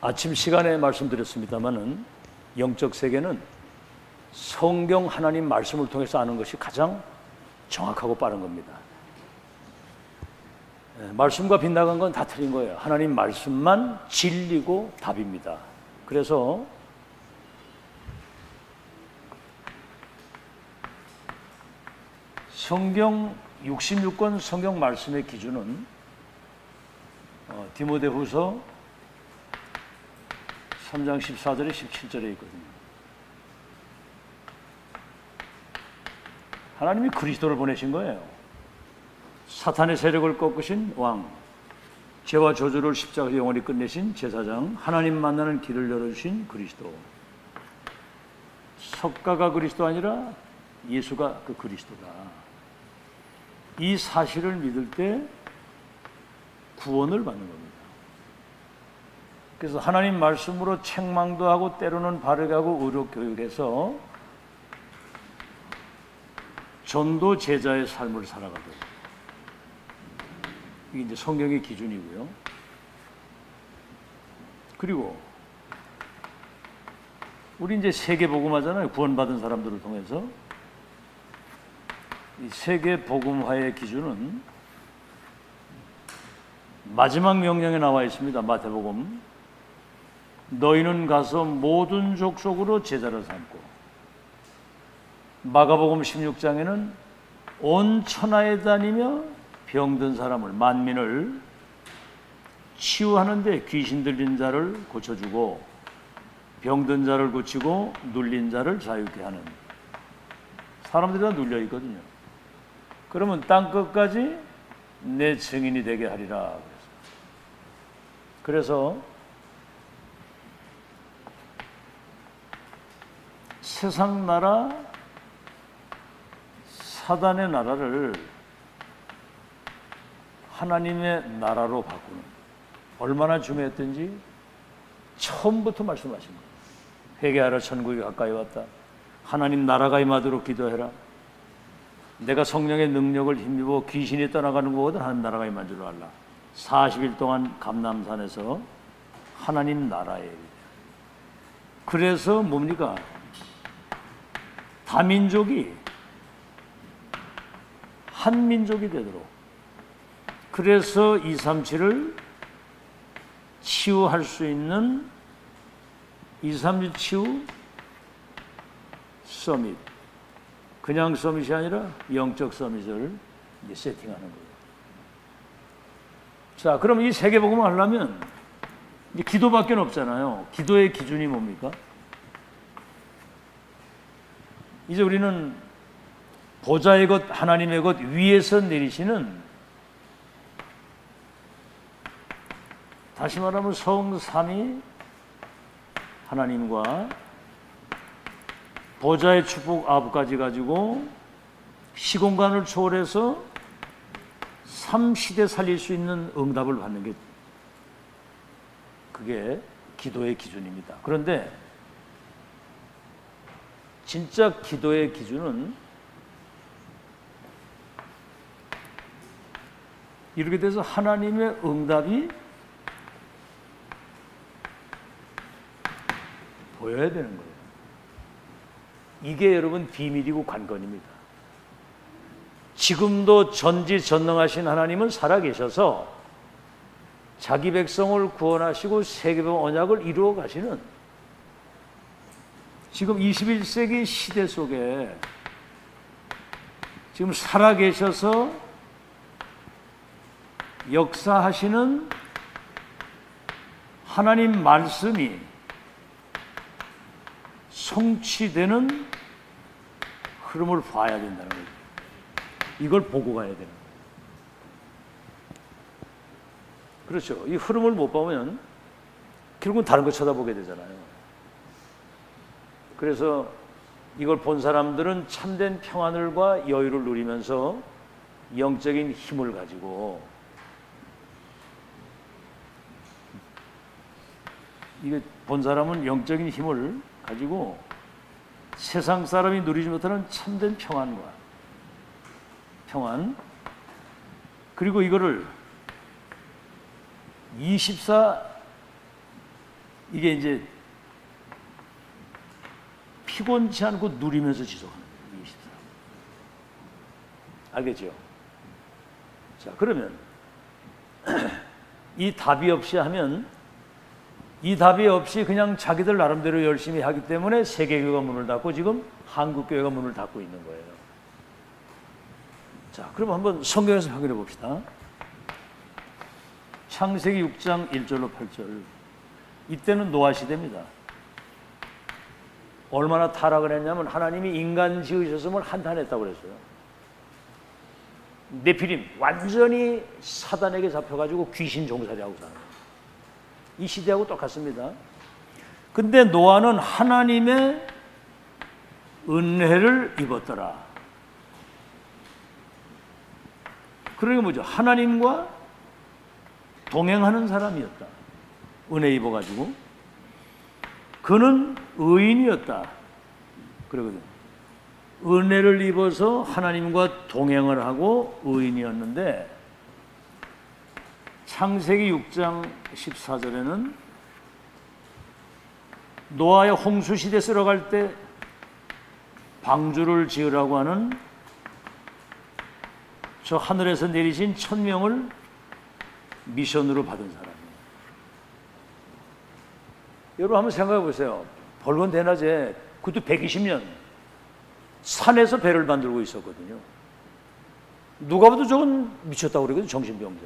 아침 시간에 말씀드렸습니다마는 영적 세계는 성경 하나님 말씀을 통해서 아는 것이 가장 정확하고 빠른 겁니다. 말씀과 빗나간 건 다 틀린 거예요. 하나님 말씀만 진리고 답입니다. 그래서 성경 66권 성경 말씀의 기준은 디모데후서 3장 14절에 17절에 있거든요. 하나님이 그리스도를 보내신 거예요. 사탄의 세력을 꺾으신 왕, 죄와 저주를 십자가에서 영원히 끝내신 제사장, 하나님 만나는 길을 열어주신 그리스도. 석가가 그리스도 아니라 예수가 그 그리스도다. 이 사실을 믿을 때 구원을 받는 겁니다. 그래서 하나님 말씀으로 책망도 하고 때로는 바르게 하고 의료 교육해서 전도 제자의 삶을 살아가도록. 이게 이제 성경의 기준이고요. 그리고 우리 이제 세계 복음화잖아요. 구원받은 사람들을 통해서. 이 세계 복음화의 기준은 마지막 명령에 나와 있습니다. 마태복음. 너희는 가서 모든 족속으로 제자를 삼고, 마가복음 16장에는 온 천하에 다니며 병든 사람을, 만민을 치유하는데 귀신 들린 자를 고쳐주고 병든 자를 고치고 눌린 자를 자유케 하는. 사람들이 다 눌려 있거든요. 그러면 땅 끝까지 내 증인이 되게 하리라. 그래서 세상 나라, 사단의 나라를 하나님의 나라로 바꾸는, 얼마나 중요했던지 처음부터 말씀하신 거예요. 회개하라, 천국이 가까이 왔다. 하나님 나라가 임하도록 기도해라. 내가 성령의 능력을 힘입어 귀신이 떠나가는 것보다 하나님 나라가 임한 줄 알라. 40일 동안 감람산에서 하나님 나라에. 그래서 뭡니까? 다민족이 한 민족이 되도록. 그래서 237을 치유할 수 있는 237 치유 서밋. 그냥 서밋이 아니라 영적 서밋을 이제 세팅하는 거예요. 자, 그럼 이 세계복음을 하려면 이제 기도밖에 없잖아요. 기도의 기준이 뭡니까? 이제 우리는 보좌의 것, 하나님의 것 위에서 내리시는, 다시 말하면 성삼위 하나님과 보좌의 축복 아부까지 가지고 시공간을 초월해서 3시대 살릴 수 있는 응답을 받는 게, 그게 기도의 기준입니다. 그런데 진짜 기도의 기준은 이렇게 돼서 하나님의 응답이 보여야 되는 거예요. 이게 여러분 비밀이고 관건입니다. 지금도 전지전능하신 하나님은 살아계셔서 자기 백성을 구원하시고 세계적 언약을 이루어 가시는, 지금 21세기 시대 속에 지금 살아계셔서 역사하시는 하나님 말씀이 성취되는 흐름을 봐야 된다는 거죠. 이걸 보고 가야 되는 거예요. 그렇죠. 이 흐름을 못 보면 결국은 다른 거 쳐다보게 되잖아요. 그래서 이걸 본 사람들은 참된 평안을과 여유를 누리면서 영적인 힘을 가지고, 이게 본 사람은 영적인 힘을 가지고 세상 사람이 누리지 못하는 참된 평안, 그리고 이거를 24 이게 이제 피곤치 않고 누리면서 지속하는 거예요. 24. 알겠죠? 자, 그러면 이 답이 없이 하면, 이 답이 없이 그냥 자기들 나름대로 열심히 하기 때문에 세계교회가 문을 닫고 지금 한국교회가 문을 닫고 있는 거예요. 자, 그럼 한번 성경에서 확인해 봅시다. 창세기 6장 1절로 8절. 이때는 노아 시대입니다. 얼마나 타락을 했냐면 하나님이 인간 지으셨음을 한탄했다고 그랬어요. 네피림, 완전히 사단에게 잡혀가지고 귀신 종살이하고 사는 거예요. 이 시대하고 똑같습니다. 근데 노아는 하나님의 은혜를 입었더라. 그러게 뭐죠? 하나님과 동행하는 사람이었다. 은혜 입어가지고. 그는 의인이었다. 그러거든. 은혜를 입어서 하나님과 동행을 하고 의인이었는데, 창세기 6장 14절에는 노아의 홍수시대 쓸어갈 때 방주를 지으라고 하는 저 하늘에서 내리신 천명을 미션으로 받은 사람이에요. 여러분 한번 생각해 보세요. 벌건 대낮에, 그것도 120년 산에서 배를 만들고 있었거든요. 누가 봐도 저건 미쳤다고 그러거든요. 정신병자.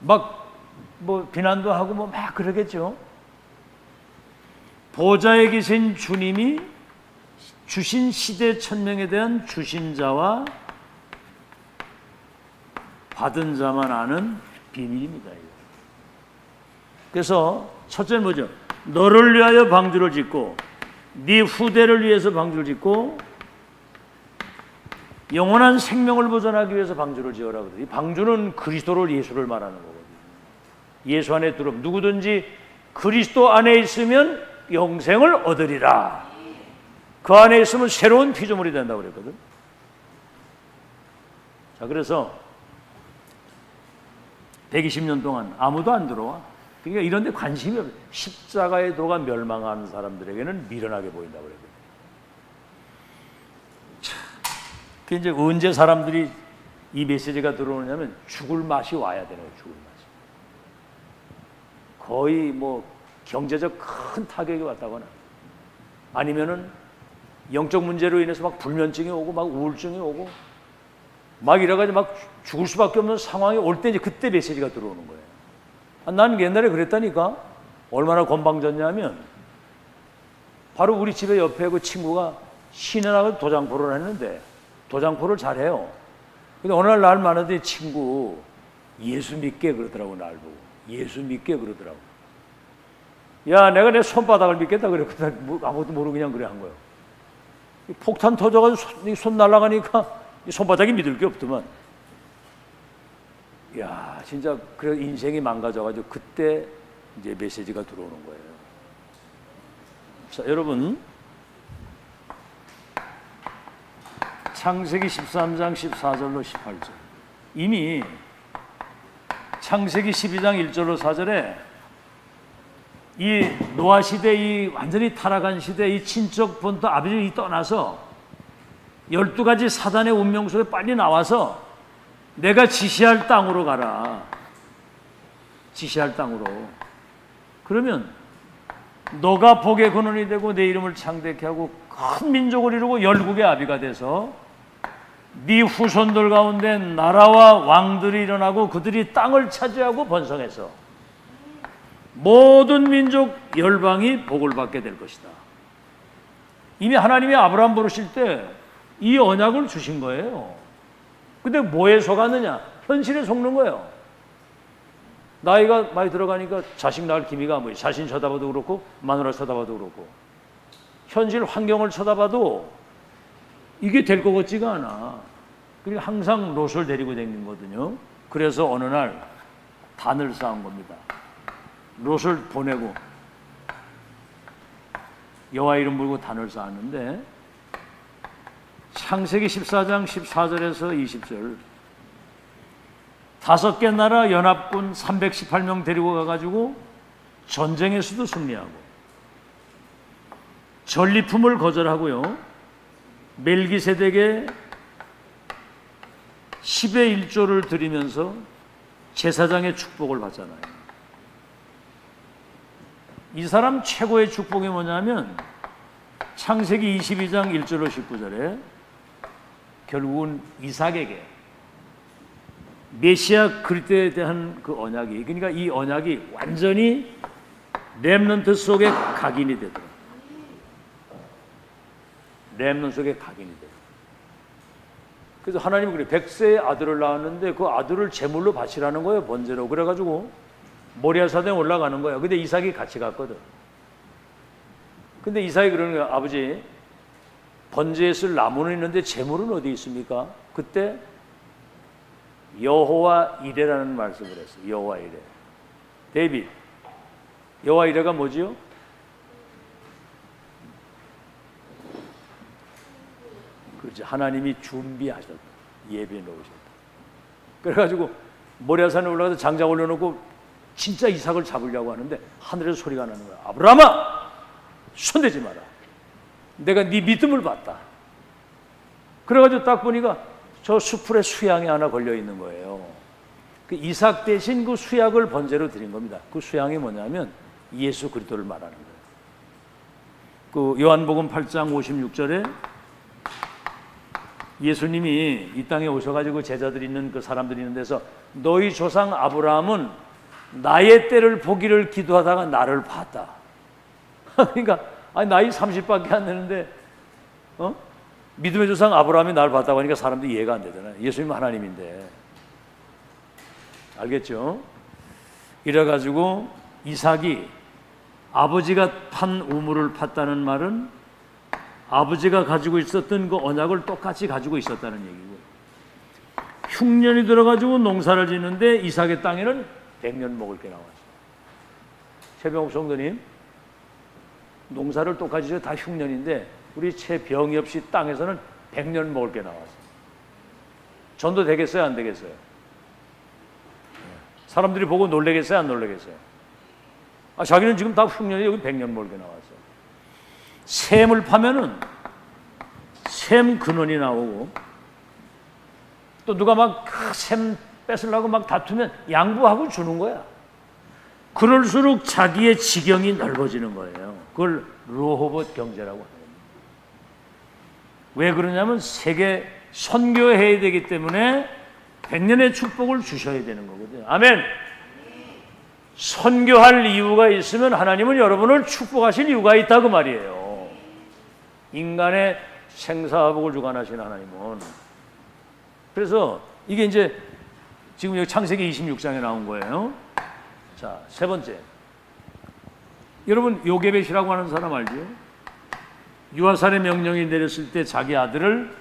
막 뭐 비난도 하고 뭐 막 그러겠죠. 보좌에 계신 주님이 주신 시대 천명에 대한 주신 자와 받은 자만 아는 비밀입니다. 그래서 첫째는 뭐죠? 너를 위하여 방주를 짓고 네 후대를 위해서 방주를 짓고 영원한 생명을 보존하기 위해서 방주를 지어라 그래요. 이 방주는 그리스도를, 예수를 말하는 거거든요. 예수 안에 들어오면 누구든지 그리스도 안에 있으면 영생을 얻으리라. 그 안에 있으면 새로운 피조물이 된다고 그랬거든. 자, 그래서 120년 동안 아무도 안 들어와. 그러니까 이런 데 관심이 없어요. 십자가의 도가 멸망한 사람들에게는 미련하게 보인다고 그랬거든. 그 이제 언제 사람들이 이 메시지가 들어오냐면 죽을 맛이 와야 되는 거예요. 죽을 맛이. 거의 뭐 경제적 큰 타격이 왔다거나 아니면은 영적 문제로 인해서 막 불면증이 오고 막 우울증이 오고 막 이래가지고 막 죽을 수밖에 없는 상황이 올 때 이제 그때 메시지가 들어오는 거예요. 난 옛날에 그랬다니까. 얼마나 건방졌냐면 바로 우리 집에 옆에 그 친구가 신인하고 도장포를 했는데 도장포를 잘해요. 근데 어느 날 만나더니 친구 예수 믿게 그러더라고. 날 보고 예수 믿게 그러더라고. 야, 내가 내 손바닥을 믿겠다 그랬거든. 뭐 아무것도 모르고 그냥 그래 한 거예요. 폭탄 터져가지고 손 날아가니까 손바닥이 믿을 게 없더만. 야, 진짜 그래 인생이 망가져가지고 그때 이제 메시지가 들어오는 거예요. 자, 여러분 창세기 13장 14절로 18절. 이미 창세기 12장 1절로 4절에 이 노아 시대, 이 완전히 타락한 시대, 이 친척 본토 아비들이 떠나서 12가지 사단의 운명 속에 빨리 나와서 내가 지시할 땅으로 가라. 지시할 땅으로. 그러면 너가 복의 근원이 되고 내 이름을 창대케 하고 큰 민족을 이루고 열국의 아비가 돼서 네 후손들 가운데 나라와 왕들이 일어나고 그들이 땅을 차지하고 번성해서 모든 민족 열방이 복을 받게 될 것이다. 이미 하나님이 아브라함 부르실 때 이 언약을 주신 거예요. 근데 뭐에 속았느냐? 현실에 속는 거예요. 나이가 많이 들어가니까 자식 낳을 기미가 뭐예요? 자신 쳐다봐도 그렇고 마누라 쳐다봐도 그렇고 현실 환경을 쳐다봐도 이게 될 것 같지가 않아. 그러니까 항상 롯을 데리고 다니는 거거든요. 그래서 어느 날 단을 쌓은 겁니다. 롯을 보내고 여호와 이름 물고 단을 쌓았는데 창세기 14장 14절에서 20절 5개 나라 연합군 318명 데리고 가가지고 전쟁에서도 승리하고 전리품을 거절하고요. 멜기세덱의 10의 1조를 드리면서 제사장의 축복을 받잖아요. 이 사람 최고의 축복이 뭐냐면 창세기 22장 1절로 19절에 결국은 이삭에게 메시아 그리스도에 대한 그 언약이, 그러니까 이 언약이 완전히 렘넌트 속에 각인이 되더라. 렘넌트 속에 각인이 돼. 그래서 하나님은 그래, 100세의 아들을 낳았는데 그 아들을 제물로 바치라는 거예요, 번제로. 그래가지고 모리아 산에 올라가는 거야. 근데 이삭이 같이 갔거든. 근데 이삭이 그러는 거야. 아버지, 번제에 쓸 나무는 있는데 제물은 어디 있습니까? 그때 여호와 이레라는 말씀을 했어요. 여호와 이레. 데이빗, 여호와 이레가 뭐지요? 그렇지, 하나님이 준비하셨다. 예비해 놓으셨다. 그래가지고 모리아산에 올라가서 장작 올려놓고 진짜 이삭을 잡으려고 하는데 하늘에서 소리가 나는 거야. 아브라함아, 손대지 마라. 내가 네 믿음을 봤다. 그래가지고 딱 보니까 저 수풀에 수양이 하나 걸려 있는 거예요. 그 이삭 대신 그 수약을 번제로 드린 겁니다. 그 수양이 뭐냐면 예수 그리스도를 말하는 거예요. 그 요한복음 8장 56절에 예수님이 이 땅에 오셔가지고 제자들이 있는 그 사람들이 있는 데서 너희 조상 아브라함은 나의 때를 보기를 기도하다가 나를 봤다. 그러니까 아니 나이 30밖에 안 되는데 믿음의 조상 아브라함이 나를 봤다고 하니까 사람들이 이해가 안 되잖아요. 예수님은 하나님인데. 알겠죠? 이래가지고 이삭이 아버지가 판 우물을 팠다는 말은 아버지가 가지고 있었던 그 언약을 똑같이 가지고 있었다는 얘기고, 흉년이 들어가지고 농사를 짓는데 이삭의 땅에는 100년 먹을 게 나왔어요. 최병욱 성도님, 농사를 똑같이 지어 다 흉년인데 우리 최병이 없이 땅에서는 100년 먹을 게 나왔어요. 전도 되겠어요, 안 되겠어요? 사람들이 보고 놀라겠어요, 안 놀라겠어요? 아, 자기는 지금 다 흉년이 여기 100년 먹을 게 나왔어요. 샘을 파면은 샘 근원이 나오고, 또 누가 막 샘 뺏으려고 막 다투면 양보하고 주는 거야. 그럴수록 자기의 지경이 넓어지는 거예요. 그걸 르호봇 경제라고 하는 거예요. 왜 그러냐면 세계 선교해야 되기 때문에 100년의 축복을 주셔야 되는 거거든요. 아멘. 선교할 이유가 있으면 하나님은 여러분을 축복하실 이유가 있다고 말이에요. 인간의 생사복을 주관하시는 하나님은. 그래서 이게 이제 지금 여기 창세기 26장에 나온 거예요. 자, 세 번째. 여러분 요게벳이라고 하는 사람 알죠? 유아살의 명령이 내렸을 때 자기 아들을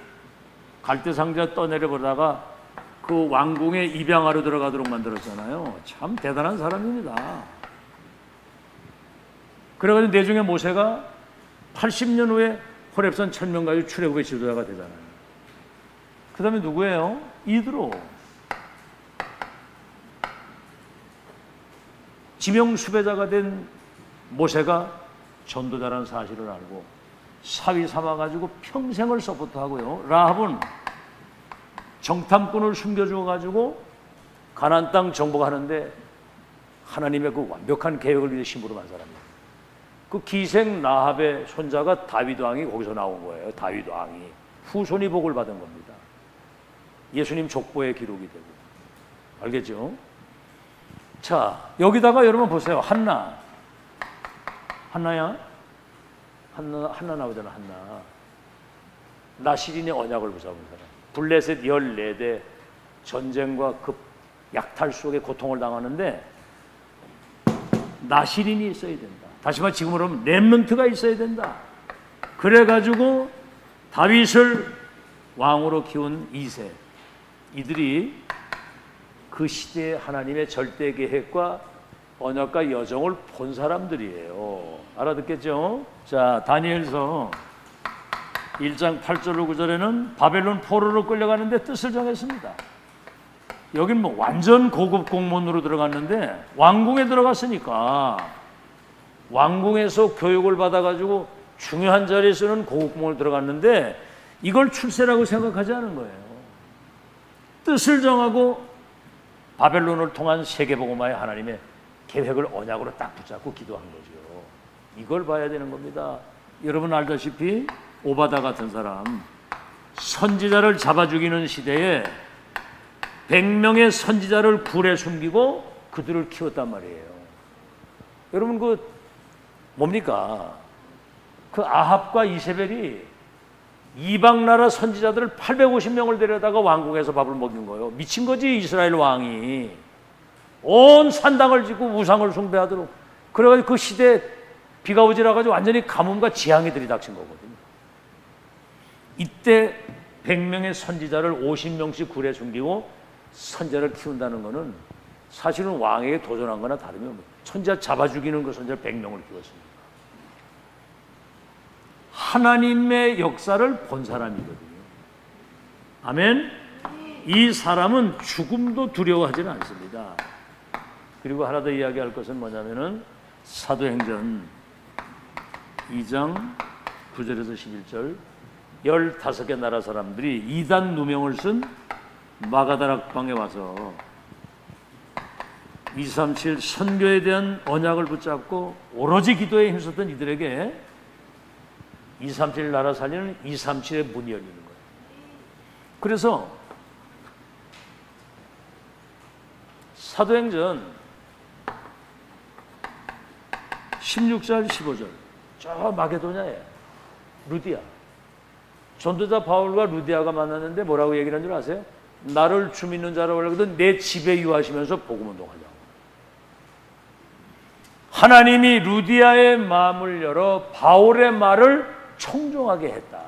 갈대상자 떠내려 보다가 그 왕궁에 입양하러 들어가도록 만들었잖아요. 참 대단한 사람입니다. 그래가지고 내중에 모세가 80년 후에 호렙산 천명가지고 출애굽의 지도자가 되잖아요. 그 다음에 누구예요? 이드로. 지명 수배자가 된 모세가 전도자라는 사실을 알고 사위 삼아가지고 평생을 서포트하고요. 라합은 정탐꾼을 숨겨주어가지고 가나안 땅 정복하는데 하나님의 그 완벽한 계획을 위해 심부름한 사람이에요. 그 기생 라합의 손자가 다윗 왕이 거기서 나온 거예요. 다윗 왕이 후손이 복을 받은 겁니다. 예수님 족보에 기록이 되고. 알겠죠? 자, 여기다가 여러분 보세요. 한나야? 한나 나오잖아. 한나. 나시린의 언약을 붙잡은 사람. 블레셋 14대 전쟁과 그 약탈 속에 고통을 당하는데 나시린이 있어야 된다. 다시 말해 지금으로 하면 렘넌트가 있어야 된다. 그래가지고 다윗을 왕으로 키운 2세. 이들이 그 시대의 하나님의 절대 계획과 언약과 여정을 본 사람들이에요. 알아듣겠죠? 자, 다니엘서 1장 8절로 9절에는 바벨론 포로로 끌려가는데 뜻을 정했습니다. 여긴 뭐 완전 고급 공무원으로 들어갔는데 왕궁에 들어갔으니까 왕궁에서 교육을 받아가지고 중요한 자리에 쓰는 고국공을 들어갔는데 이걸 출세라고 생각하지 않은 거예요. 뜻을 정하고 바벨론을 통한 세계복음화의 하나님의 계획을 언약으로 딱 붙잡고 기도한 거죠. 이걸 봐야 되는 겁니다. 여러분 알다시피 오바다 같은 사람, 선지자를 잡아 죽이는 시대에 100명의 선지자를 굴에 숨기고 그들을 키웠단 말이에요. 여러분 그 뭡니까? 그 아합과 이세벨이 이방 나라 선지자들을 850명을 데려다가 왕궁에서 밥을 먹인 거예요. 미친 거지. 이스라엘 왕이 온 산당을 짓고 우상을 숭배하도록. 그래가지고 그 시대에 비가 오지라가지고 완전히 가뭄과 재앙이 들이닥친 거거든요. 이때 100명의 선지자를 50명씩 굴에 숨기고 선지자를 키운다는 거는 사실은 왕에게 도전한 거나 다름이 없는, 선지자 잡아 죽이는 그 선지자 100명을 키웠습니다. 하나님의 역사를 본 사람이거든요. 아멘. 이 사람은 죽음도 두려워하지는 않습니다. 그리고 하나 더 이야기할 것은 뭐냐면은 사도행전 2장 9절에서 11절 15개 나라 사람들이 이단 누명을 쓴 마가다락방에 와서 237 선교에 대한 언약을 붙잡고 오로지 기도에 힘썼던 이들에게 237 나라 살리는 237의 문이 열리는 거예요. 그래서 사도행전 16절 15절 저 마게도냐에 루디아 전도자 바울과 루디아가 만났는데 뭐라고 얘기를 한 줄 아세요? 나를 주 믿는 자라고 하거든 내 집에 유하시면서 복음 운동하자고. 하나님이 루디아의 마음을 열어 바울의 말을 청종하게 했다.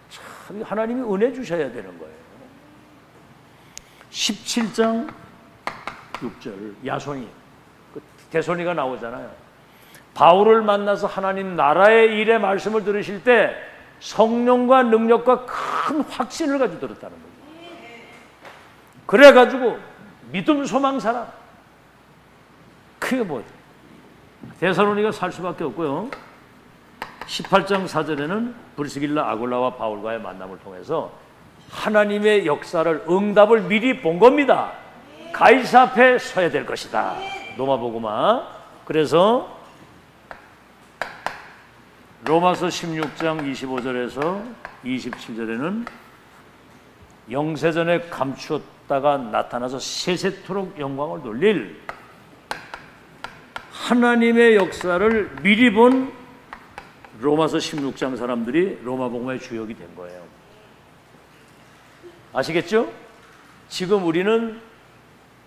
참 하나님이 은혜 주셔야 되는 거예요. 17장 6절 야손이 대손이가 나오잖아요. 바울을 만나서 하나님 나라의 일의 말씀을 들으실 때 성령과 능력과 큰 확신을 가지고 들었다는 거예요. 그래가지고 믿음 소망 사람 그게 뭐예요? 데살로니가 살 수밖에 없고요. 18장 4절에는 브리스길라 아굴라와 바울과의 만남을 통해서 하나님의 역사를 응답을 미리 본 겁니다. 가이사 앞에 서야 될 것이다. 로마복음화. 그래서 로마서 16장 25절에서 27절에는 영세전에 감추었다가 나타나서 세세토록 영광을 돌릴 하나님의 역사를 미리 본 로마서 16장 사람들이 로마복음의 주역이 된 거예요. 아시겠죠? 지금 우리는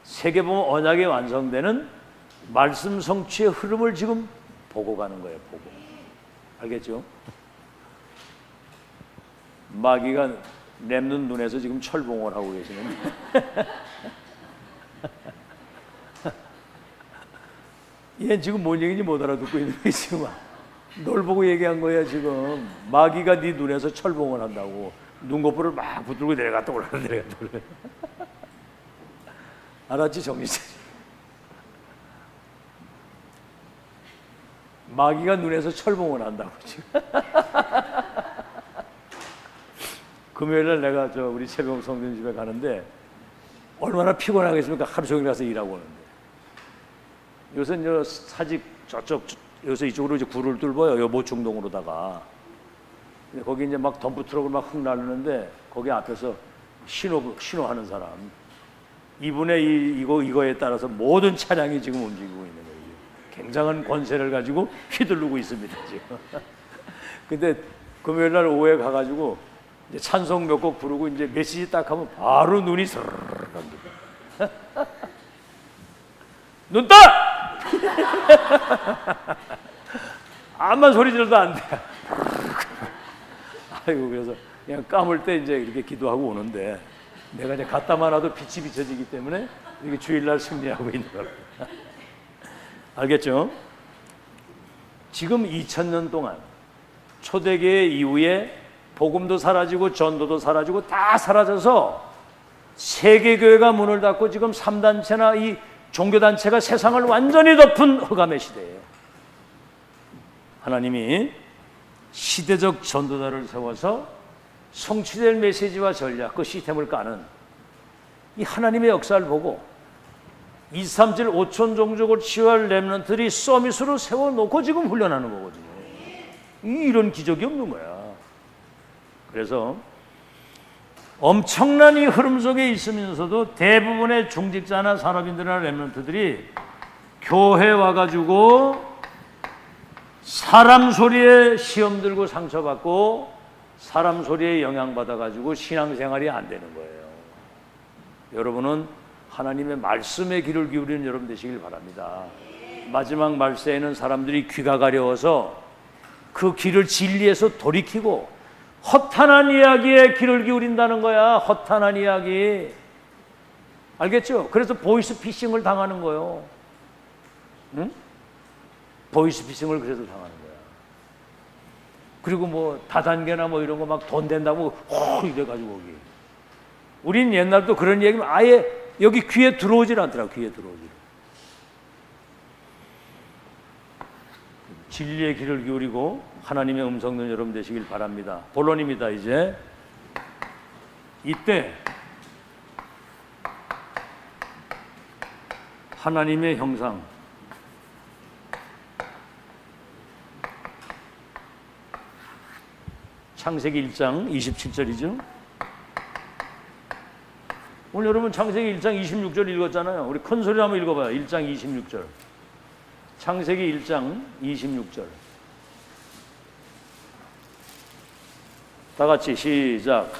세계복음 언약이 완성되는 말씀 성취의 흐름을 지금 보고 가는 거예요. 보고. 알겠죠? 마귀가 냅는 눈에서 지금 철봉을 하고 계시는데 얘 지금 뭔 얘기인지 못 알아듣고 있는 거야 지금. 널 보고 얘기한 거야 지금. 마귀가 네 눈에서 철봉을 한다고. 눈꺼풀을 막 붙들고 내려갔다 올라갔다 내려갔다 올라갔다. 알았지 정리지? 마귀가 눈에서 철봉을 한다고 지금. 금요일날 내가 우리 새벽 성전 집에 가는데 얼마나 피곤하겠습니까? 하루 종일 가서 일하고 오는데. 요새 저 사직 저쪽 여기서 이쪽으로 이제 굴을 뚫어요. 요 모충동으로다가. 근데 거기 이제 막 덤프 트럭을 막 흙 나르는데 거기 앞에서 신호하는 사람. 이분의 이거에 따라서 모든 차량이 지금 움직이고 있는 거예요. 굉장한 권세를 가지고 휘두르고 있습니다 지금. 근데 금요일 날 오후에 가가지고 이제 찬송 몇 곡 부르고 이제 메시지 딱 하면 바로 눈이 스르르 갑니다. 눈 떠! 암만 소리 질러도 안 돼. 아이고 그래서 그냥 감을 때 이제 이렇게 기도하고 오는데 내가 이제 갖다만 와도 빛이 비춰지기 때문에 이렇게 주일날 승리하고 있는 거예요. 알겠죠? 지금 2000년 동안 초대교회 이후에 복음도 사라지고 전도도 사라지고 다 사라져서 세계교회가 문을 닫고 지금 3단체나 이 종교단체가 세상을 완전히 덮은 흑암의 시대예요. 하나님이 시대적 전도자를 세워서 성취될 메시지와 전략, 그 시스템을 까는 이 하나님의 역사를 보고 237 5천 종족을 치유할 렘넌트들이 서밋으로 세워놓고 지금 훈련하는 거거든요. 이런 기적이 없는 거야. 그래서 엄청난 이 흐름 속에 있으면서도 대부분의 중직자나 산업인들이나 렘넌트들이 교회 와가지고 사람 소리에 시험 들고 상처받고 사람 소리에 영향받아가지고 신앙생활이 안 되는 거예요. 여러분은 하나님의 말씀에 귀를 기울이는 여러분 되시길 바랍니다. 마지막 말세에는 사람들이 귀가 가려워서 그 귀를 진리에서 돌이키고 허탄한 이야기에 귀를 기울인다는 거야. 허탄한 이야기. 알겠죠? 그래서 보이스 피싱을 당하는 거예요. 응? 보이스 피싱을 그래서 당하는 거야. 그리고 뭐 다단계나 뭐 이런 거 막 돈 된다고 이래가지고 거기. 우린 옛날도 그런 얘기면 아예 여기 귀에 들어오질 않더라고. 귀에 들어오질. 진리의 귀를 기울이고 하나님의 음성 듣는 여러분 되시길 바랍니다. 본론입니다. 이제 이때 하나님의 형상, 창세기 1장 27절이죠. 오늘 여러분 창세기 1장 26절 읽었잖아요. 우리 큰 소리로 한번 읽어봐요. 1장 26절. 창세기 1장 26절. 다 같이 시작.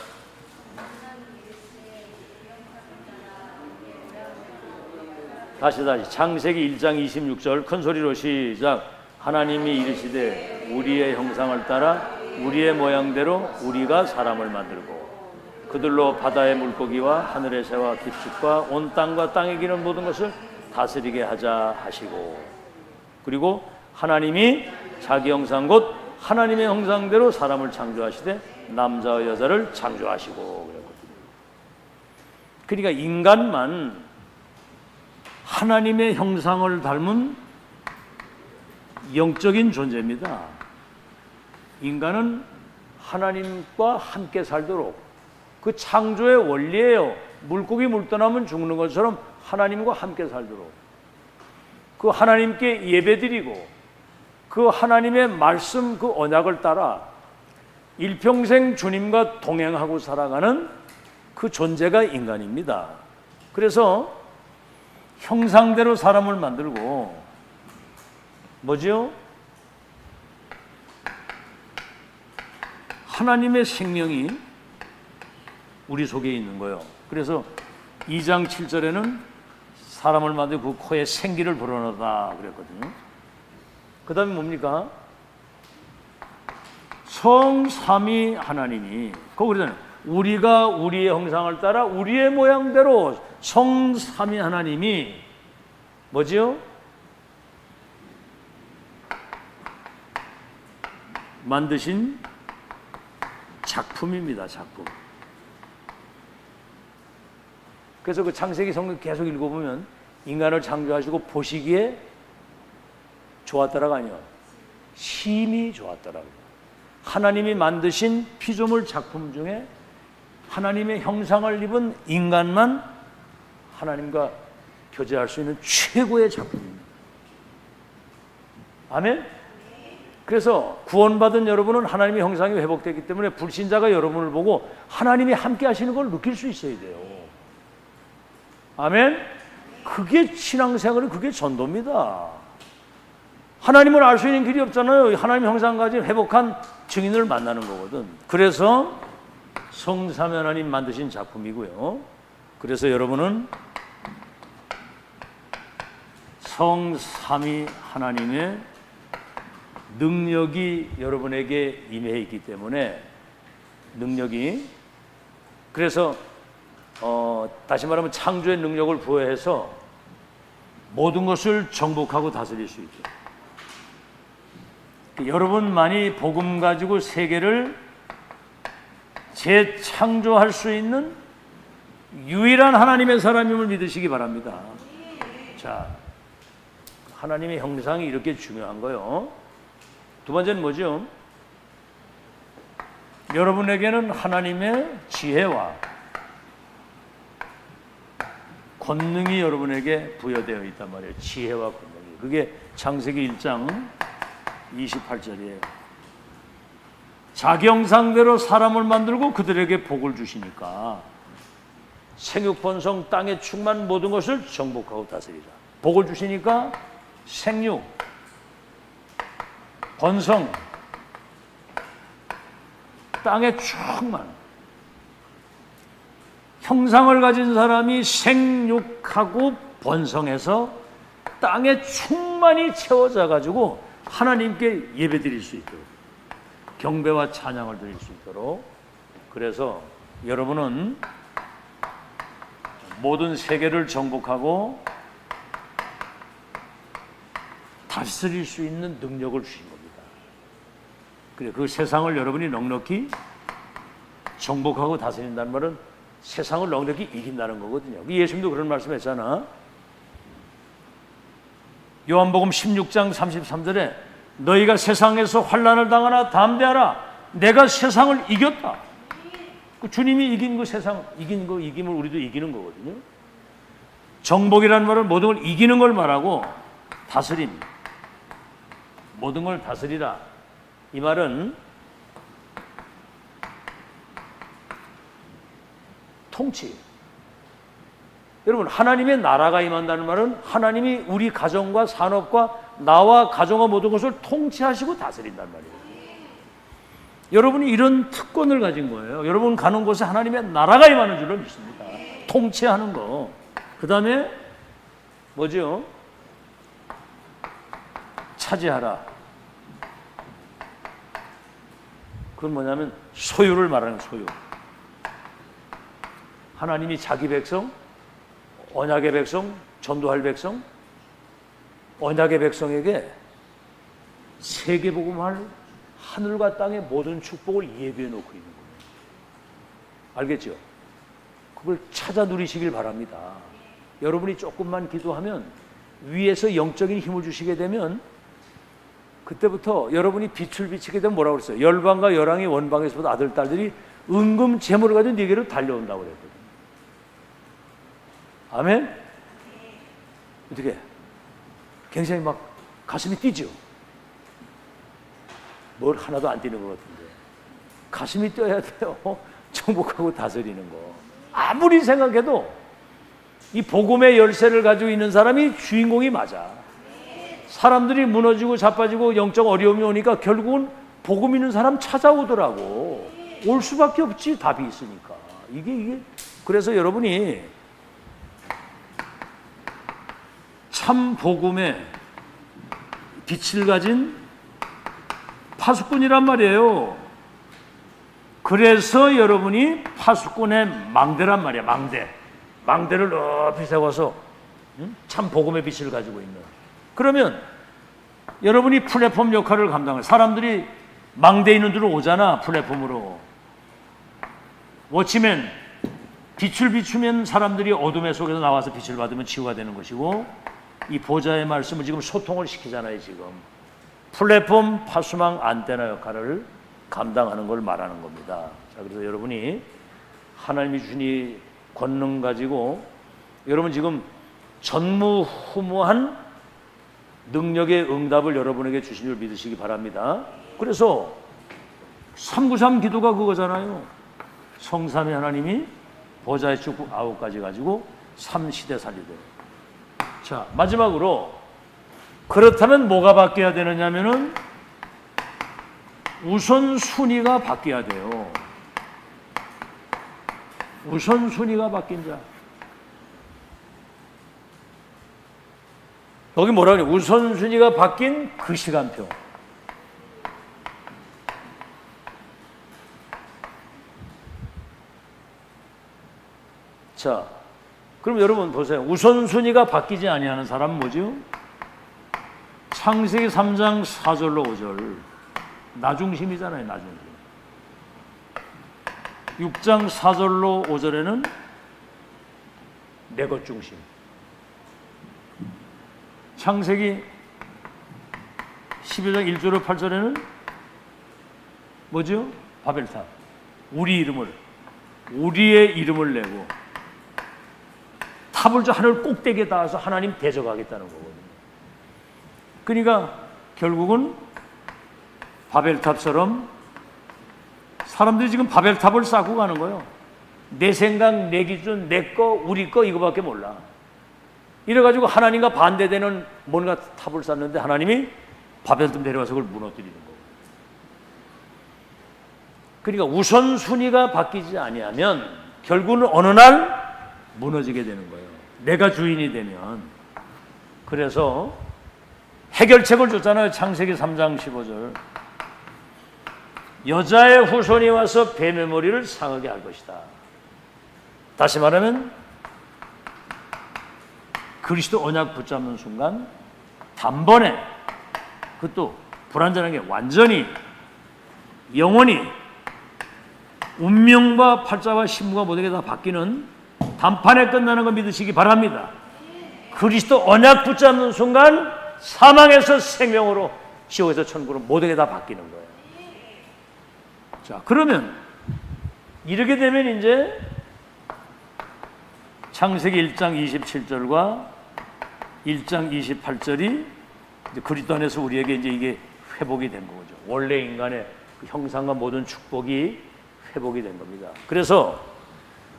다시 창세기 1장 26절 큰 소리로 시작. 하나님이 이르시되 우리의 형상을 따라 우리의 모양대로 우리가 사람을 만들고 그들로 바다의 물고기와 하늘의 새와 깊숙과 온 땅과 땅에 기는 모든 것을 다스리게 하자 하시고, 그리고 하나님이 자기 형상 곧 하나님의 형상대로 사람을 창조하시되 남자와 여자를 창조하시고 그랬거든요. 그러니까 인간만 하나님의 형상을 닮은 영적인 존재입니다. 인간은 하나님과 함께 살도록, 그 창조의 원리예요. 물고기 물 떠나면 죽는 것처럼 하나님과 함께 살도록, 그 하나님께 예배드리고 그 하나님의 말씀, 그 언약을 따라 일평생 주님과 동행하고 살아가는 그 존재가 인간입니다. 그래서 형상대로 사람을 만들고 뭐지요? 하나님의 생명이 우리 속에 있는 거예요. 그래서 2장 7절에는 사람을 만들고 그 코에 생기를 불어넣었다 그랬거든요. 그 다음에 뭡니까? 성삼위 하나님이, 그거 그러잖아요. 우리가 우리의 형상을 따라 우리의 모양대로 성삼위 하나님이 뭐지요? 만드신 작품입니다. 작품. 그래서 그 창세기 성경 계속 읽어보면 인간을 창조하시고 보시기에 좋았더라가 아니요, 심히 좋았더라고요. 하나님이 만드신 피조물 작품 중에 하나님의 형상을 입은 인간만 하나님과 교제할 수 있는 최고의 작품입니다. 아멘? 그래서 구원받은 여러분은 하나님의 형상이 회복되기 때문에 불신자가 여러분을 보고 하나님이 함께 하시는 걸 느낄 수 있어야 돼요. 아멘? 그게 신앙생활은, 그게 전도입니다. 하나님을 알 수 있는 길이 없잖아요. 하나님 형상 가진 회복한 증인을 만나는 거거든. 그래서 성삼위 하나님 만드신 작품이고요. 그래서 여러분은 성삼위 하나님의 능력이 여러분에게 임해 있기 때문에, 능력이, 그래서 다시 말하면 창조의 능력을 부여해서 모든 것을 정복하고 다스릴 수 있죠. 여러분만이 복음 가지고 세계를 재창조할 수 있는 유일한 하나님의 사람임을 믿으시기 바랍니다. 자, 하나님의 형상이 이렇게 중요한 거요. 두 번째는 뭐죠? 여러분에게는 하나님의 지혜와 권능이 여러분에게 부여되어 있단 말이에요. 지혜와 권능이. 그게 창세기 1장 28절이에요. 자기 형상대로 사람을 만들고 그들에게 복을 주시니까 생육 번성 땅의 충만 모든 것을 정복하고 다스리라. 복을 주시니까 생육, 번성, 땅의 충만. 형상을 가진 사람이 생육하고 번성해서 땅에 충만히 채워져 가지고 하나님께 예배드릴 수 있도록, 경배와 찬양을 드릴 수 있도록. 그래서 여러분은 모든 세계를 정복하고 다스릴 수 있는 능력을 주신 겁니다. 그래, 그 세상을 여러분이 넉넉히 정복하고 다스린다는 말은 세상을 넉넉히 이긴다는 거거든요. 예수님도 그런 말씀했잖아. 요한복음 16장 33절에 너희가 세상에서 환난을 당하나 담대하라. 내가 세상을 이겼다. 그 주님이 이긴 그 세상, 이긴 그 이김을 우리도 이기는 거거든요. 정복이라는 말은 모든 걸 이기는 걸 말하고, 다스림, 모든 걸 다스리라. 이 말은 통치. 여러분, 하나님의 나라가 임한다는 말은 하나님이 우리 가정과 산업과 나와 가정과 모든 것을 통치하시고 다스린단 말이에요. 여러분이 이런 특권을 가진 거예요. 여러분 가는 곳에 하나님의 나라가 임하는 줄로 믿습니다. 통치하는 거. 그 다음에 뭐죠? 차지하라. 그건 뭐냐면 소유를 말하는 소유. 하나님이 자기 백성, 언약의 백성, 전도할 백성, 언약의 백성에게 세계복음할 하늘과 땅의 모든 축복을 예비해 놓고 있는 거예요. 알겠죠? 그걸 찾아 누리시길 바랍니다. 여러분이 조금만 기도하면, 위에서 영적인 힘을 주시게 되면, 그때부터 여러분이 빛을 비치게 되면 뭐라고 그랬어요? 열방과 열왕이 원방에서부터 아들, 딸들이 은금 재물을 가지고 네게로 달려온다고 그랬거든요. 아멘? 어떻게? 굉장히 막 가슴이 뛰죠? 뭘 하나도 안 뛰는 것 같은데. 가슴이 뛰어야 돼요. 정복하고 다스리는 거. 아무리 생각해도 이 복음의 열쇠를 가지고 있는 사람이 주인공이 맞아. 사람들이 무너지고 자빠지고 영적 어려움이 오니까 결국은 복음 있는 사람 찾아오더라고. 올 수밖에 없지, 답이 있으니까. 이게. 그래서 여러분이 참 복음의 빛을 가진 파수꾼이란 말이에요. 그래서 여러분이 파수꾼의 망대란 말이야. 망대를 높이 세워서 참 복음의 빛을 가지고 있는. 그러면 여러분이 플랫폼 역할을 감당해. 사람들이 망대에 있는 데로 오잖아. 플랫폼으로. 워치맨, 빛을 비추면 사람들이 어둠의 속에서 나와서 빛을 받으면 치유가 되는 것이고, 이 보좌의 말씀을 지금 소통을 시키잖아요. 지금 플랫폼 파수망 안테나 역할을 감당하는 걸 말하는 겁니다. 자, 그래서 여러분이 하나님이 주신 이 권능 가지고 여러분 지금 전무후무한 능력의 응답을 여러분에게 주신 줄 믿으시기 바랍니다. 그래서 393 기도가 그거잖아요. 성삼위 하나님이 보좌의 축복 9가지 가지고 3시대 살리되. 자, 마지막으로 그렇다면 뭐가 바뀌어야 되느냐면은 우선순위가 바뀌어야 돼요. 우선순위가 바뀐 자. 여기 뭐라 그래요? 우선순위가 바뀐 그 시간표. 자, 그럼 여러분 보세요. 우선순위가 바뀌지 아니하는 사람은 뭐죠? 창세기 3장 4절로 5절. 나중심이잖아요. 나중심. 6장 4절로 5절에는 내 것 중심. 창세기 12장 1절로 8절에는 뭐죠? 바벨탑. 우리의 이름을 내고 탑을 저 하늘 꼭대기에 닿아서 하나님 대적하겠다는 거거든요. 그러니까 결국은 바벨탑처럼 사람들이 지금 바벨탑을 쌓고 가는 거예요. 내 생각, 내 기준, 내 거, 우리 거 이거밖에 몰라. 이래가지고 하나님과 반대되는 뭔가 탑을 쌓는데 하나님이 바벨탑 내려와서 그걸 무너뜨리는 거예요. 그러니까 우선순위가 바뀌지 아니하면 결국은 어느 날 무너지게 되는 거예요. 내가 주인이 되면. 그래서 해결책을 줬잖아요. 창세기 3장 15절. 여자의 후손이 와서 뱀의 머리를 상하게 할 것이다. 다시 말하면 그리스도 언약 붙잡는 순간 단번에, 그것도 불완전하게 완전히 영원히 운명과 팔자와 신부가 모든 게 다 바뀌는 단판에 끝나는 거 믿으시기 바랍니다. 그리스도 언약 붙잡는 순간 사망에서 생명으로, 지옥에서 천국으로 모든 게 다 바뀌는 거예요. 자, 그러면 이렇게 되면 이제 창세기 1장 27절과 1장 28절이 그리스도 안에서 우리에게 이제 이게 회복이 된 거죠. 원래 인간의 그 형상과 모든 축복이 회복이 된 겁니다. 그래서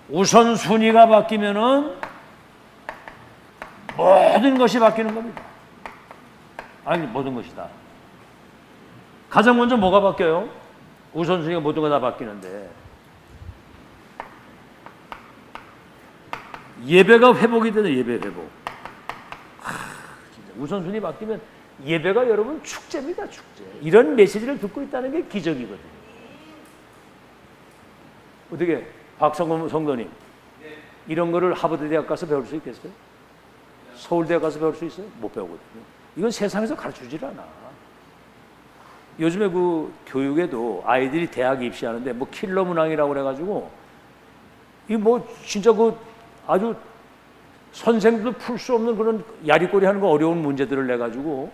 우선순위가 바뀌면은 모든 것이 바뀌는 겁니다. 아니, 모든 것이다. 가장 먼저 뭐가 바뀌어요? 우선순위가 모든 거 다 바뀌는데 예배가 회복이 되는 예배 회복. 진짜 우선순위 바뀌면 예배가 여러분 축제입니다. 축제. 이런 메시지를 듣고 있다는 게 기적이거든요. 어떻게 박성범 성도님 이런 거를 하버드 대학 가서 배울 수 있겠어요? 서울대학 가서 배울 수 있어요? 못 배우거든요. 이건 세상에서 가르쳐주질 않아. 요즘에 그 교육에도 아이들이 대학 입시하는데 뭐 킬러 문항이라고 그래가지고 이 뭐 진짜 그 아주 선생도 풀 수 없는 그런 야리꼬리 하는 거 어려운 문제들을 내가지고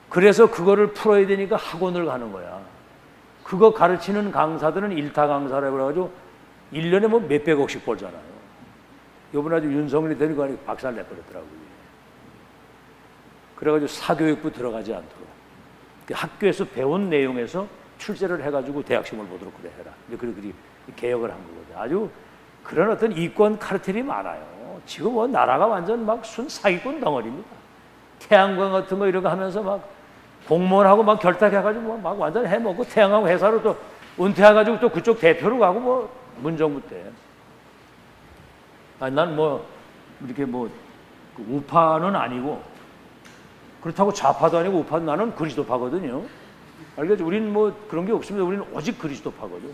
그래서 그거를 풀어야 되니까 학원을 가는 거야. 그거 가르치는 강사들은 일타 강사라고 그래가지고 1년에 뭐 몇백억씩 벌잖아요. 요번에 아주 윤석열이 되니까 박살 내버렸더라고요. 그래가지고 사교육부 들어가지 않도록 학교에서 배운 내용에서 출제를 해가지고 대학 시험을 보도록 그래 해라. 그렇게 개혁을 한 거거든요. 아주 그런 어떤 이권 카르텔이 많아요. 지금 뭐 나라가 완전 막 순 사기꾼 덩어리입니다. 태양광 같은 거 이런 거 하면서 막 공무원하고 막 결탁해가지고 막 완전 해먹고 태양광 회사로 또 은퇴해가지고 또 그쪽 대표로 가고 뭐 문정부 때. 아니 난 뭐 이렇게 뭐 우파는 아니고 그렇다고 좌파도 아니고 우파도 나는 그리스도파거든요. 알겠죠? 우리는 뭐 그런 게 없습니다. 우리는 오직 그리스도파거든.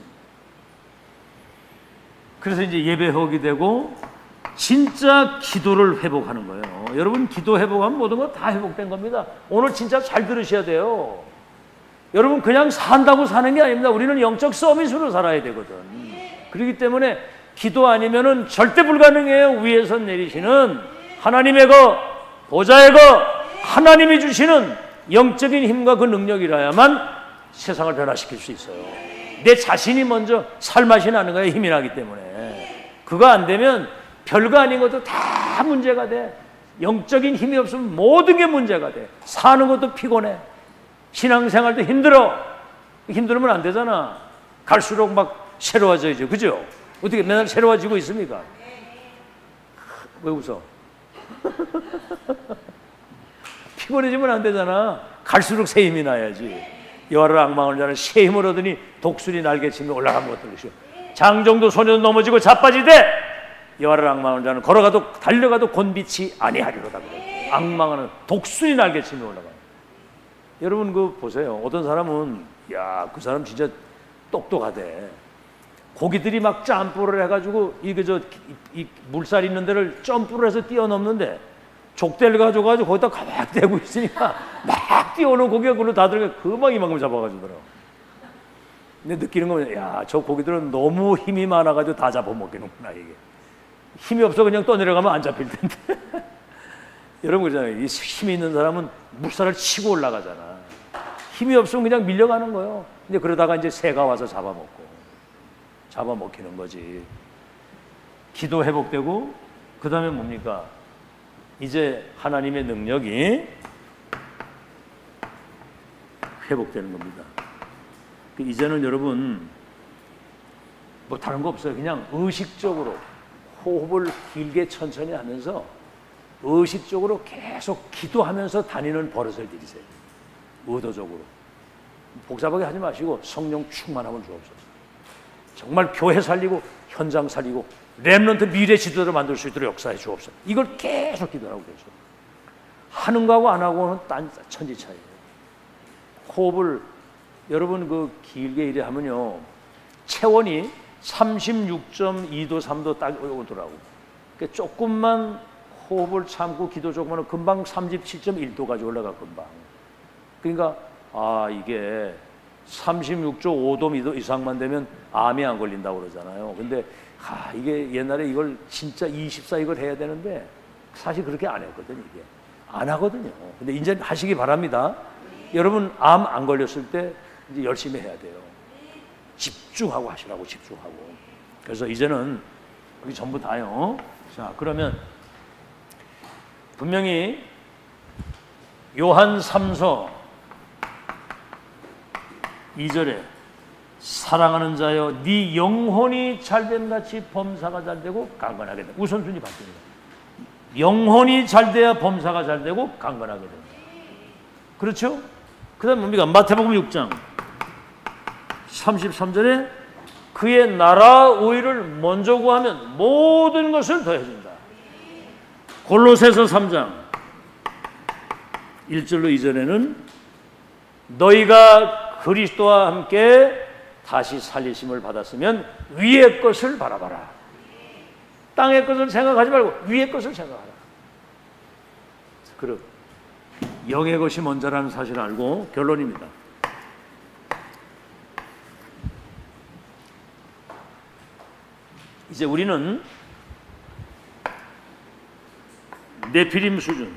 그래서 이제 예배 회복이 되고 진짜 기도를 회복하는 거예요. 여러분 기도 회복하면 모든 거 다 회복된 겁니다. 오늘 진짜 잘 들으셔야 돼요. 여러분 그냥 산다고 사는 게 아닙니다. 우리는 영적 서밋으로 살아야 되거든. 그렇기 때문에 기도 아니면은 절대 불가능해요. 위에서 내리시는 하나님의 거, 보좌의 거, 하나님이 주시는 영적인 힘과 그 능력이라야만 세상을 변화시킬 수 있어요. 내 자신이 먼저 살맛이 나는 거예요. 힘이 나기 때문에. 그거 안 되면 별거 아닌 것도 다 문제가 돼. 영적인 힘이 없으면 모든 게 문제가 돼. 사는 것도 피곤해. 신앙생활도 힘들어. 힘들으면 안 되잖아. 갈수록 막 새로워져야죠. 그죠? 어떻게 맨날 새로워지고 있습니까? 왜 웃어? 피곤해지면 안 되잖아. 갈수록 새 힘이 나야지. 여호와를 앙망하는 자는 새 힘을 얻으니 독수리 날개치며 올라간 것들 것이요. 장정도 소년도 넘어지고 자빠지되 여호와를 앙망하는 자는 걸어가도 달려가도 곤비치 아니하리로다. 앙망하는 독수리 날개치며 올라가요. 여러분 그 보세요. 어떤 사람은 야, 그 사람 진짜 똑똑하대. 고기들이 막 점프를 해가지고 이 물살 있는 데를 점프를 해서 뛰어넘는데 족대를 가져가지고 거기다 가만히 대고 있으니까 막 뛰어오는 고기가 그걸로 다 들어가 금방 이만큼 잡아가지더라고. 근데 느끼는 거는 야, 저 고기들은 너무 힘이 많아가지고 다 잡아먹겠는구나 이게. 힘이 없어 그냥 떠내려가면 안 잡힐 텐데. 여러분 그러잖아요. 이 힘이 있는 사람은 물살을 치고 올라가잖아. 힘이 없으면 그냥 밀려가는 거예요. 근데 그러다가 이제 새가 와서 잡아먹히는 거지. 기도 회복되고 그 다음에 뭡니까? 이제 하나님의 능력이 회복되는 겁니다. 이제는 여러분 뭐 다른 거 없어요. 그냥 의식적으로 호흡을 길게 천천히 하면서 의식적으로 계속 기도하면서 다니는 버릇을 들이세요. 의도적으로. 복잡하게 하지 마시고 성령 충만하면 주옵소서. 정말 교회 살리고 현장 살리고 렘넌트 미래 지도자를 만들 수 있도록 역사해 주옵소서. 이걸 계속 기도하고 계셔. 하는 거하고 안 하고는 딴 천지 차이예요. 호흡을 여러분 그 길게 이래 하면요 체온이 36.2도 3도 딱 오더라고. 그러니까 조금만 호흡을 참고 기도 조금 하면 금방 37.1도까지 올라가 금방. 그러니까 이게 36.5도 이상만 되면 암이 안 걸린다고 그러잖아요. 근데 이게 옛날에 이걸 진짜 24 이걸 해야 되는데 사실 그렇게 안 했거든요. 이게 안 하거든요. 근데 이제 하시기 바랍니다. 여러분 암 안 걸렸을 때 이제 열심히 해야 돼요. 집중하고 하시라고 집중하고. 그래서 이제는 그게 전부 다요. 자, 그러면 분명히 요한 3서 2절에 사랑하는 자여 네 영혼이 잘됨 같이 범사가 잘되고 강건하게 된다. 우선순위 바뀝니다. 영혼이 잘돼야 범사가 잘되고 강건하게 된다. 그렇죠? 그 다음 뭡니까? 마태복음 6장 33절에 그의 나라 의를 먼저 구하면 모든 것을 더해준다. 골로새서 3장 1절로 2절에는 너희가 그리스도와 함께 다시 살리심을 받았으면 위의 것을 바라봐라. 땅의 것을 생각하지 말고 위의 것을 생각하라. 그럼 영의 것이 먼저라는 사실을 알고 결론입니다. 이제 우리는 네피림 수준,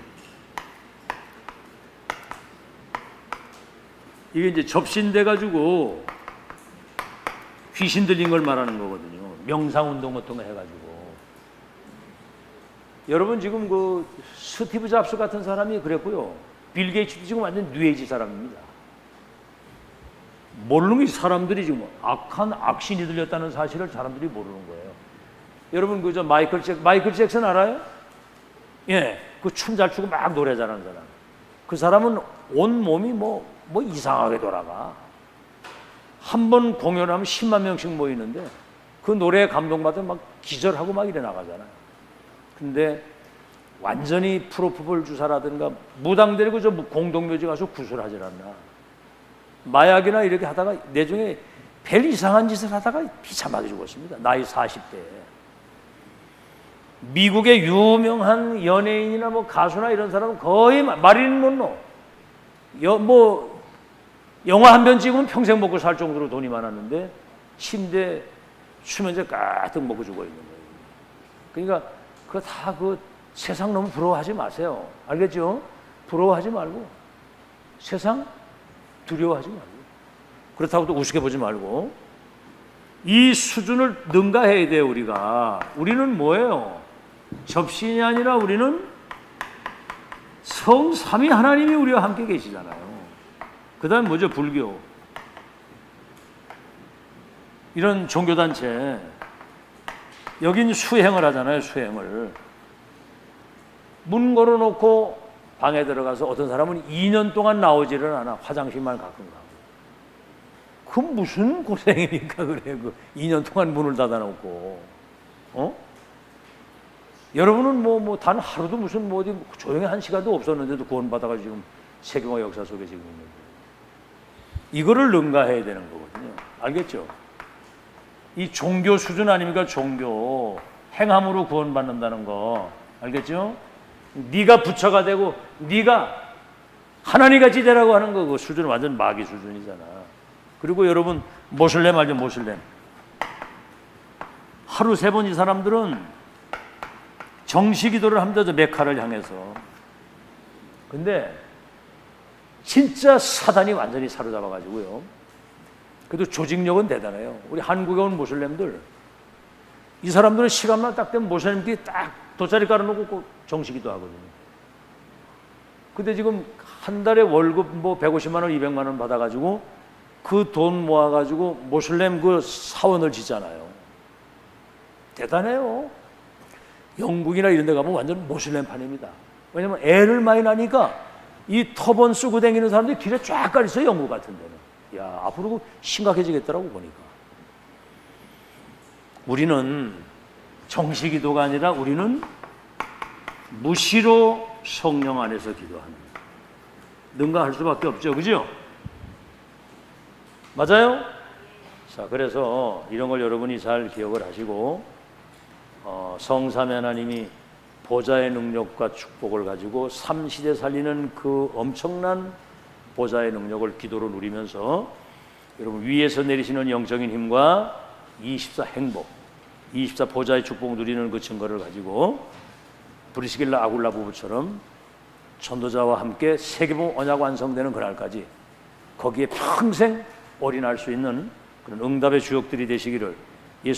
이게 이제 접신돼 가지고 귀신 들린 걸 말하는 거거든요. 명상 운동 같은 거 해가지고. 여러분 지금 그 스티브 잡스 같은 사람이 그랬고요. 빌 게이츠도 지금 완전 뉴에이지 사람입니다. 모르는 게 사람들이 지금 악한 악신이 들렸다는 사실을 사람들이 모르는 거예요. 여러분 그저 마이클 잭슨 알아요? 예, 그 춤 잘 추고 막 노래 잘하는 사람. 그 사람은 온 몸이 뭐 이상하게 돌아가. 한 번 공연하면 10만 명씩 모이는데 그 노래에 감동받으면 막 기절하고 막 이래 나가잖아요. 근데 완전히 프로포폴 주사라든가 무당들이고 저 공동묘지 가서 구술하질 않나. 마약이나 이렇게 하다가 내중에 별 이상한 짓을 하다가 비참하게 죽었습니다. 나이 40대에. 미국의 유명한 연예인이나 뭐 가수나 이런 사람은 거의 마릴린 먼로 영화 한 편 찍으면 평생 먹고 살 정도로 돈이 많았는데 침대 수면제 가득 먹고 죽어 있는 거예요. 그러니까 그거 다 그 세상 너무 부러워하지 마세요. 알겠죠? 부러워하지 말고 세상 두려워하지 말고 그렇다고 또 우습게 보지 말고 이 수준을 능가해야 돼요. 우리는 뭐예요? 접신이 아니라 우리는 성삼위 하나님이 우리와 함께 계시잖아요. 그 다음 뭐죠? 불교. 이런 종교단체 여긴 수행을 하잖아요. 수행을 문 걸어놓고 방에 들어가서 어떤 사람은 2년 동안 나오지를 않아. 화장실만 가끔 가고. 그 무슨 고생입니까? 그래 그 2년 동안 문을 닫아놓고 여러분은 단 하루도 무슨 어디 조용히 한 시간도 없었는데도 구원받아가지고 지금 세계화 역사 속에 지금 있는데 이거를 능가해야 되는 거거든요. 알겠죠? 이 종교 수준 아닙니까? 종교 행함으로 구원받는다는 거 알겠죠? 네가 부처가 되고 네가 하나님같이 되라고 하는 거 그 수준은 완전 마귀 수준이잖아. 그리고 여러분 모슬렘 알죠? 모슬렘 하루 3번 이 사람들은 정시 기도를 합니다. 저 메카를 향해서. 근데 진짜 사단이 완전히 사로잡아가지고요. 그래도 조직력은 대단해요. 우리 한국에 온 모슬렘들, 이 사람들은 시간만 딱 되면 모슬렘들이 딱 돗자리 깔아놓고 꼭 정식기도 하거든요. 근데 지금 한 달에 월급 뭐 150만 원, 200만 원 받아가지고 그 돈 모아가지고 모슬렘 그 사원을 짓잖아요. 대단해요. 영국이나 이런 데 가면 완전 모슬렘판입니다. 왜냐면 애를 많이 낳으니까 이 터번 쓰고 다니는 사람들이 뒤에 쫙 깔려있어요. 영국 같은 데는. 야, 앞으로 심각해지겠더라고 보니까. 우리는 정식기도가 아니라 우리는 무시로 성령 안에서 기도합니다. 능가할 수밖에 없죠. 그죠? 맞아요? 자, 그래서 이런 걸 여러분이 잘 기억을 하시고 성삼위 하나님이 보좌의 능력과 축복을 가지고 삼시대 살리는 그 엄청난 보좌의 능력을 기도로 누리면서 여러분 위에서 내리시는 영적인 힘과 24 행복, 24 보좌의 축복 누리는 그 증거를 가지고 브리스길라 아굴라 부부처럼 전도자와 함께 세계복음 언약 완성되는 그날까지 거기에 평생 올인할 수 있는 그런 응답의 주역들이 되시기를